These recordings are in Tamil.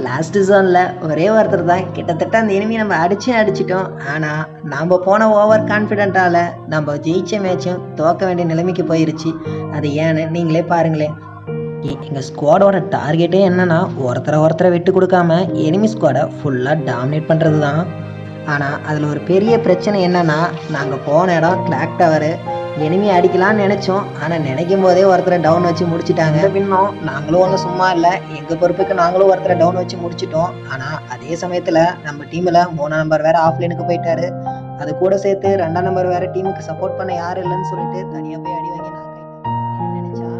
லாஸ்ட் ஜோனில் ஒரே ஒருத்தர் தான் கிட்டத்தட்ட அந்த எனிமி நம்ம அடிச்சிட்டோம். ஆனால் நாம் போன ஓவர் கான்ஃபிடென்ட்டால் நம்ம ஜெயிச்ச மேட்சும் தோக்க வேண்டிய நிலைமைக்கு போயிருச்சு. அது ஏன்னு நீங்களே பாருங்களேன். எங்கள் ஸ்குவாடோட டார்கெட்டே என்னன்னா ஒருத்தரை விட்டு கொடுக்காம எனிமி ஸ்குவாடை ஃபுல்லாக டாமினேட் பண்ணுறது தான். ஆனால் அதில் ஒரு பெரிய பிரச்சனை என்னென்னா, நாங்கள் போன இடம் கிளாக் டவரு. எனிமி அடிக்கலான்னு நினச்சோம், ஆனால் நினைக்கும் போதே ஒருத்தரை டவுன் வச்சு முடிச்சிட்டாங்க. பின்னும் நாங்களும் ஒன்றும் சும்மா இல்லை, எங்கள் பொறுப்புக்கு நாங்களும் ஒருத்தரை டவுன் வச்சு முடிச்சிட்டோம். ஆனால் அதே சமயத்தில் நம்ம டீமில் 3ஆம் நம்பர் வேறு ஆஃப்லைனுக்கு போயிட்டாரு. அது கூட சேர்த்து 2ஆம் நம்பர் வேறு டீமுக்கு சப்போர்ட் பண்ண யாரும் இல்லைன்னு சொல்லிட்டு தனியாக போய் அடி வாங்கி நான் நினச்சா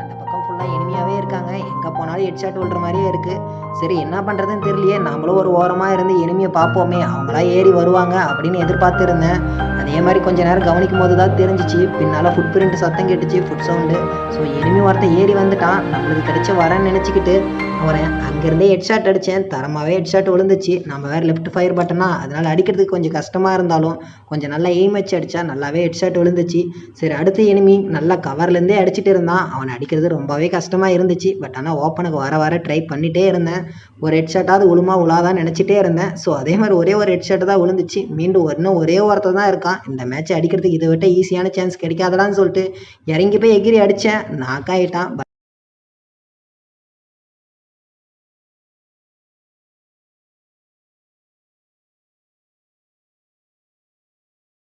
அந்த பக்கம் ஃபுல்லாக எனிமையாகவே இருக்காங்க. எங்கே போனாலும் ஹெட் ஷாட் விடுற மாதிரியே இருக்குது. சரி என்ன பண்ணுறதுன்னு தெரியலையே, நம்மளும் ஒரு ஓரமாக இருந்து எனிமையை பார்ப்போமே, அவங்களா ஏறி வருவாங்க அப்படின்னு எதிர்பார்த்து இருந்தேன். அதே மாதிரி கொஞ்ச நேரம் கவனிக்கும் போது தான் தெரிஞ்சிச்சு, பின்னால் ஃபுட் பிரிண்ட் சத்தம் கேட்டுச்சு, ஃபுட் சவுண்டு. ஸோ எனிமி ஒருத்தன் ஏறி வந்துட்டான். நம்மளுக்கு கிடைச்ச வரேன்னு நினச்சிக்கிட்டு அவன் அங்கேருந்தே ஹெட் ஷாட் அடித்தேன். தரமாகவே ஹெட் ஷாட் விழுந்துச்சு. நம்ம வேறு லெஃப்ட் ஃபயர் பட்டனா, அதனால் அடிக்கிறதுக்கு கொஞ்சம் கஷ்டமாக இருந்தாலும் கொஞ்சம் நல்லா எய்ம் வச்சு அடித்தா நல்லாவே ஹெட் ஷாட் விழுந்துச்சு. சரி அடுத்த எனிமி நல்லா கவர்லேருந்தே அடிச்சுட்டு இருந்தான். அவனை அடிக்கிறது ரொம்பவே கஷ்டமாக இருந்துச்சு. பட் ஆனால் ஓப்பனுக்கு வர ட்ரை பண்ணிகிட்டே இருந்தேன். ஒரு ஹெட் ஷாட்டாவது உழாதான் நினச்சிட்டே இருந்தேன். ஸோ அதே மாதிரி ஒரே ஒரு ஹெட் ஷாட்டு தான் விழுந்துச்சு. மீண்டும் இன்னும் ஒரே ஒருத்தர் தான் இருக்கான். இந்த மேட்ச்சை அடிக்கிறதுக்கு இதை விட்ட ஈஸியான சான்ஸ் கிடைக்காதடான்னு சொல்லிட்டு இறங்கி போய் எகிரி அடித்தேன். நாக் ஆகிட்டான்.